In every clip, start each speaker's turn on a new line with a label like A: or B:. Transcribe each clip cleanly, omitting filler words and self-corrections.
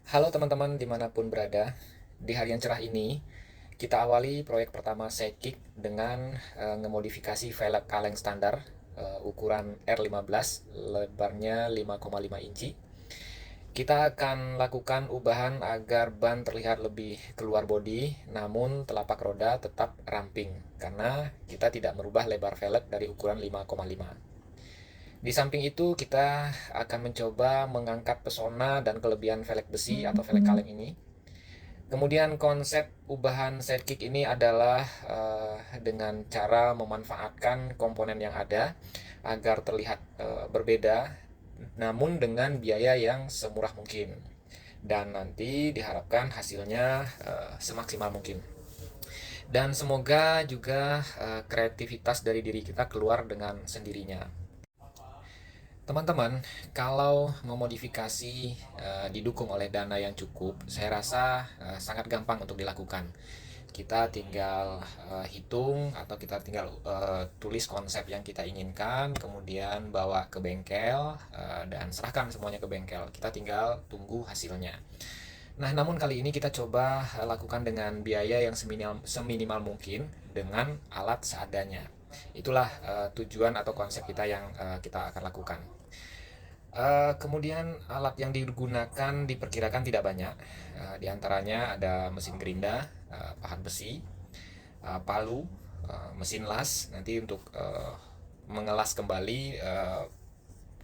A: Halo teman-teman dimanapun berada, di hari yang cerah ini kita awali proyek pertama Sidekick dengan ngemodifikasi velg kaleng standar ukuran R15, lebarnya 5,5 inci. Kita akan lakukan ubahan agar ban terlihat lebih keluar bodi, namun telapak roda tetap ramping karena kita tidak merubah lebar velg dari ukuran 5,5. Di samping itu, kita akan mencoba mengangkat pesona dan kelebihan velg besi atau velg kaleng ini. Kemudian konsep ubahan sidekick ini adalah dengan cara memanfaatkan komponen yang ada agar terlihat berbeda, namun dengan biaya yang semurah mungkin. Dan nanti diharapkan hasilnya semaksimal mungkin. Dan semoga juga kreativitas dari diri kita keluar dengan sendirinya. Teman-teman, kalau memodifikasi didukung oleh dana yang cukup, saya rasa sangat gampang untuk dilakukan. Kita tinggal hitung atau kita tinggal tulis konsep yang kita inginkan, kemudian bawa ke bengkel dan serahkan semuanya ke bengkel. Kita tinggal tunggu hasilnya. Nah, namun kali ini kita coba lakukan dengan biaya yang seminimal mungkin dengan alat seadanya. Itulah tujuan atau konsep kita yang kita akan lakukan. Kemudian alat yang digunakan diperkirakan tidak banyak. Di antaranya ada mesin gerinda, pahat besi, palu, mesin las nanti untuk mengelas kembali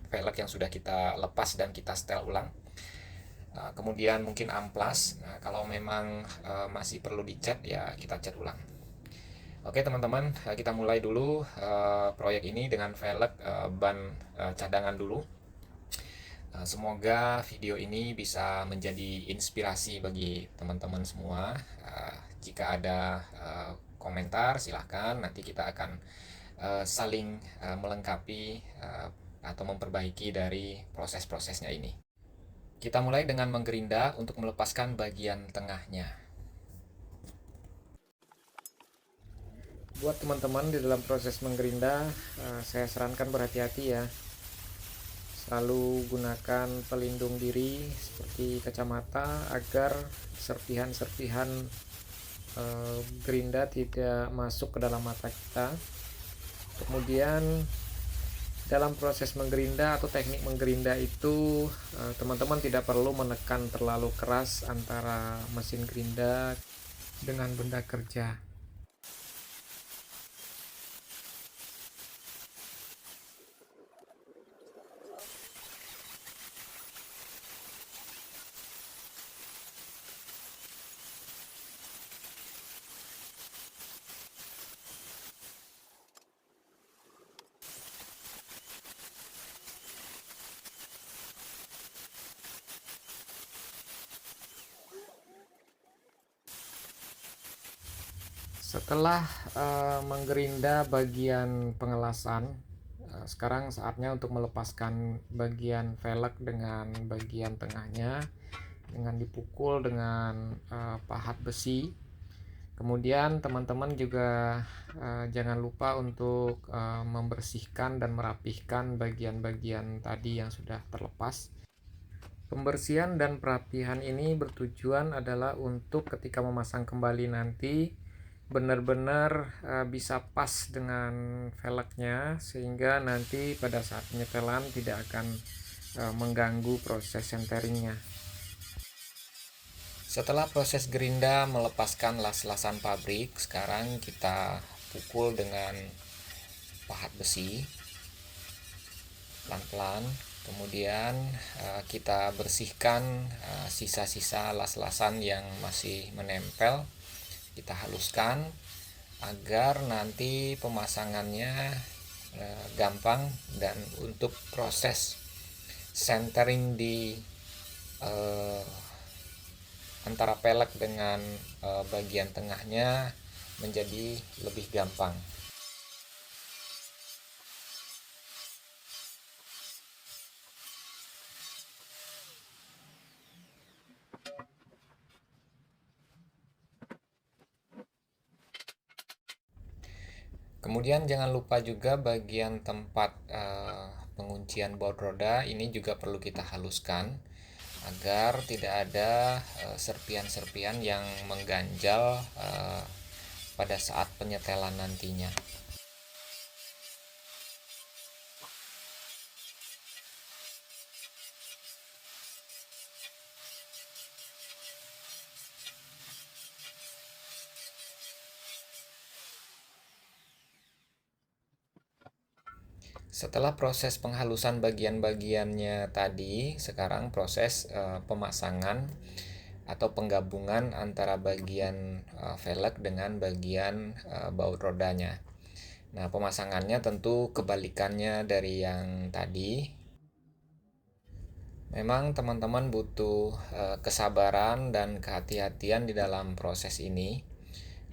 A: velg yang sudah kita lepas dan kita setel ulang. Kemudian mungkin amplas. Nah, kalau memang masih perlu dicat ya kita cat ulang. Oke teman-teman, kita mulai dulu proyek ini dengan velg ban cadangan dulu. Semoga video ini bisa menjadi inspirasi bagi teman-teman semua. Jika ada komentar silahkan, nanti kita akan saling melengkapi atau memperbaiki dari proses-prosesnya ini. Kita mulai dengan menggerinda untuk melepaskan bagian tengahnya. Buat teman-teman di dalam proses menggerinda, saya sarankan berhati-hati ya. Selalu gunakan pelindung diri seperti kacamata agar serpihan-serpihan gerinda tidak masuk ke dalam mata kita. Kemudian dalam proses menggerinda atau teknik menggerinda itu teman-teman tidak perlu menekan terlalu keras antara mesin gerinda dengan benda kerja. Setelah menggerinda bagian pengelasan, sekarang saatnya untuk melepaskan bagian velg dengan bagian tengahnya dengan dipukul dengan pahat besi. Kemudian teman-teman juga jangan lupa untuk membersihkan dan merapihkan bagian-bagian tadi yang sudah terlepas. Pembersihan dan perapihan ini bertujuan adalah untuk ketika memasang kembali nanti benar-benar bisa pas dengan velgnya, sehingga nanti pada saat penyetelan tidak akan mengganggu proses centeringnya. Setelah proses gerinda melepaskan las-lasan pabrik, sekarang kita pukul dengan pahat besi pelan-pelan. Kemudian kita bersihkan sisa-sisa las-lasan yang masih menempel. Kita haluskan agar nanti pemasangannya gampang, dan untuk proses centering di antara pelek dengan bagian tengahnya menjadi lebih gampang. Kemudian jangan lupa juga bagian tempat penguncian baut roda ini juga perlu kita haluskan agar tidak ada serpian-serpian yang mengganjal pada saat penyetelan nantinya. Setelah proses penghalusan bagian-bagiannya tadi, sekarang proses pemasangan atau penggabungan antara bagian velg dengan bagian baut rodanya. Nah, pemasangannya tentu kebalikannya dari yang tadi. Memang teman-teman butuh kesabaran dan kehati-hatian di dalam proses ini,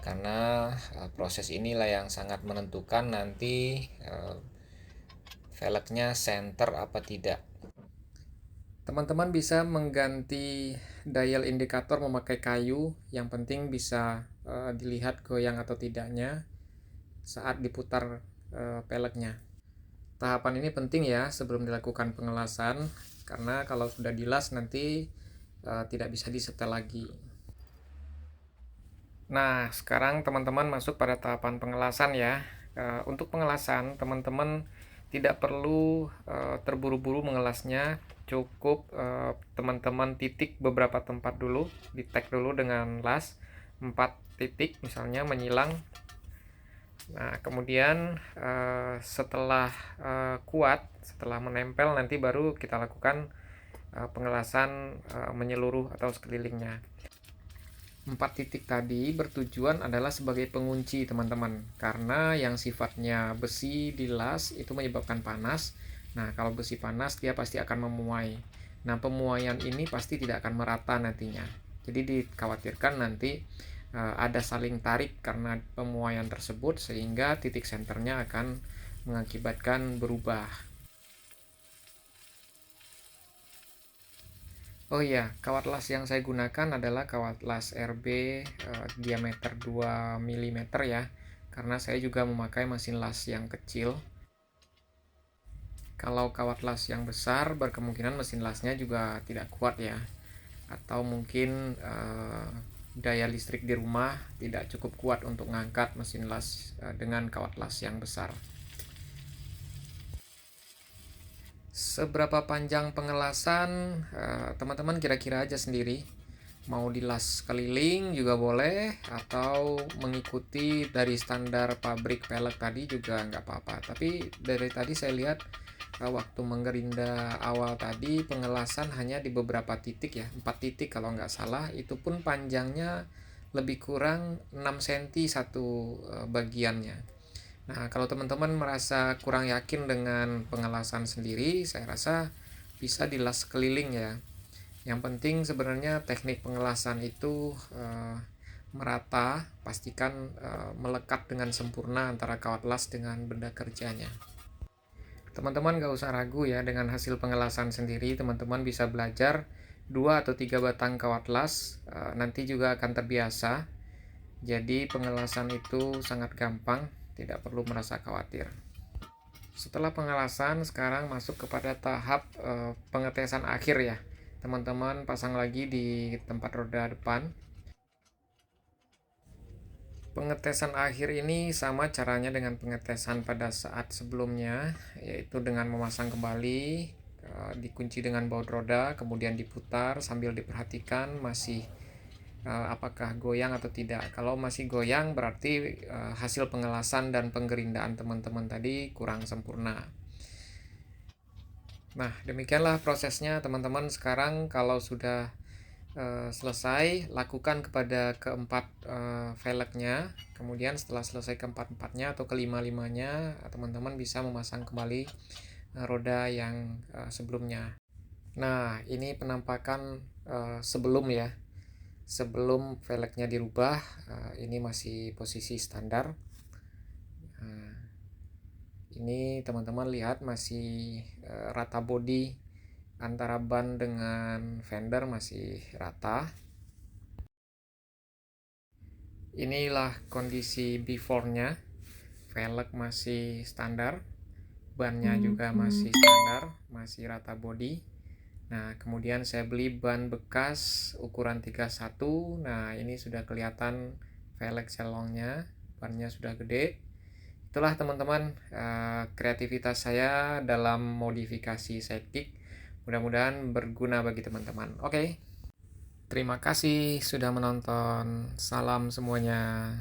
A: karena proses inilah yang sangat menentukan nanti velgnya center apa tidak. Teman-teman bisa mengganti dial indikator memakai kayu, yang penting bisa dilihat goyang atau tidaknya saat diputar peleknya. Tahapan ini penting ya sebelum dilakukan pengelasan, karena kalau sudah dilas nanti tidak bisa disetel lagi. Nah, sekarang teman-teman masuk pada tahapan pengelasan ya. Untuk pengelasan, teman-teman tidak perlu terburu-buru mengelasnya, cukup teman-teman titik beberapa tempat dulu, di tag dulu dengan las 4 titik misalnya menyilang. Nah, kemudian setelah kuat, setelah menempel, nanti baru kita lakukan pengelasan menyeluruh atau sekelilingnya. 4 titik tadi bertujuan adalah sebagai pengunci teman-teman, karena yang sifatnya besi dilas itu menyebabkan panas. Nah, kalau besi panas dia pasti akan memuai. Nah, pemuaian ini pasti tidak akan merata nantinya, jadi dikhawatirkan nanti ada saling tarik karena pemuaian tersebut, sehingga titik senternya akan mengakibatkan berubah. Oh iya, kawat las yang saya gunakan adalah kawat las RB diameter 2 mm ya, karena saya juga memakai mesin las yang kecil. Kalau kawat las yang besar, berkemungkinan mesin lasnya juga tidak kuat ya, atau mungkin daya listrik di rumah tidak cukup kuat untuk mengangkat mesin las dengan kawat las yang besar. Seberapa panjang pengelasan, teman-teman kira-kira aja sendiri. Mau dilas keliling juga boleh, atau mengikuti dari standar pabrik pelek tadi juga nggak apa-apa. Tapi dari tadi saya lihat waktu menggerinda awal tadi, pengelasan hanya di beberapa titik ya, 4 titik kalau nggak salah. Itu pun panjangnya lebih kurang 6 cm satu bagiannya. Nah, kalau teman-teman merasa kurang yakin dengan pengelasan sendiri, saya rasa bisa dilas keliling ya. Yang penting sebenarnya teknik pengelasan itu merata, pastikan melekat dengan sempurna antara kawat las dengan benda kerjanya. Teman-teman gak usah ragu ya, dengan hasil pengelasan sendiri teman-teman bisa belajar 2 atau 3 batang kawat las, nanti juga akan terbiasa. Jadi pengelasan itu sangat gampang, tidak perlu merasa khawatir. Setelah pengelasan, sekarang masuk kepada tahap pengetesan akhir ya. Teman-teman pasang lagi di tempat roda depan. Pengetesan akhir ini sama caranya dengan pengetesan pada saat sebelumnya, yaitu dengan memasang kembali, dikunci dengan baut roda, kemudian diputar sambil diperhatikan masih apakah goyang atau tidak. Kalau masih goyang berarti hasil pengelasan dan penggerindaan teman-teman tadi kurang sempurna. Nah, demikianlah prosesnya teman-teman. Sekarang kalau sudah selesai, lakukan kepada keempat velgnya. Kemudian setelah selesai keempat-empatnya atau kelima-limanya, teman-teman bisa memasang kembali roda yang sebelumnya. Nah, ini penampakan sebelum ya. Sebelum velgnya dirubah, ini masih posisi standar. Ini teman-teman lihat masih rata bodi, antara ban dengan fender masih rata. Inilah kondisi before-nya. Velg masih standar, bannya juga masih standar, masih rata bodi. Nah, kemudian saya beli ban bekas ukuran 31. Nah, ini sudah kelihatan velg selongnya, bannya sudah gede. Itulah teman-teman kreativitas saya dalam modifikasi sidekick. Mudah-mudahan berguna bagi teman-teman. Oke, terima kasih sudah menonton. Salam semuanya.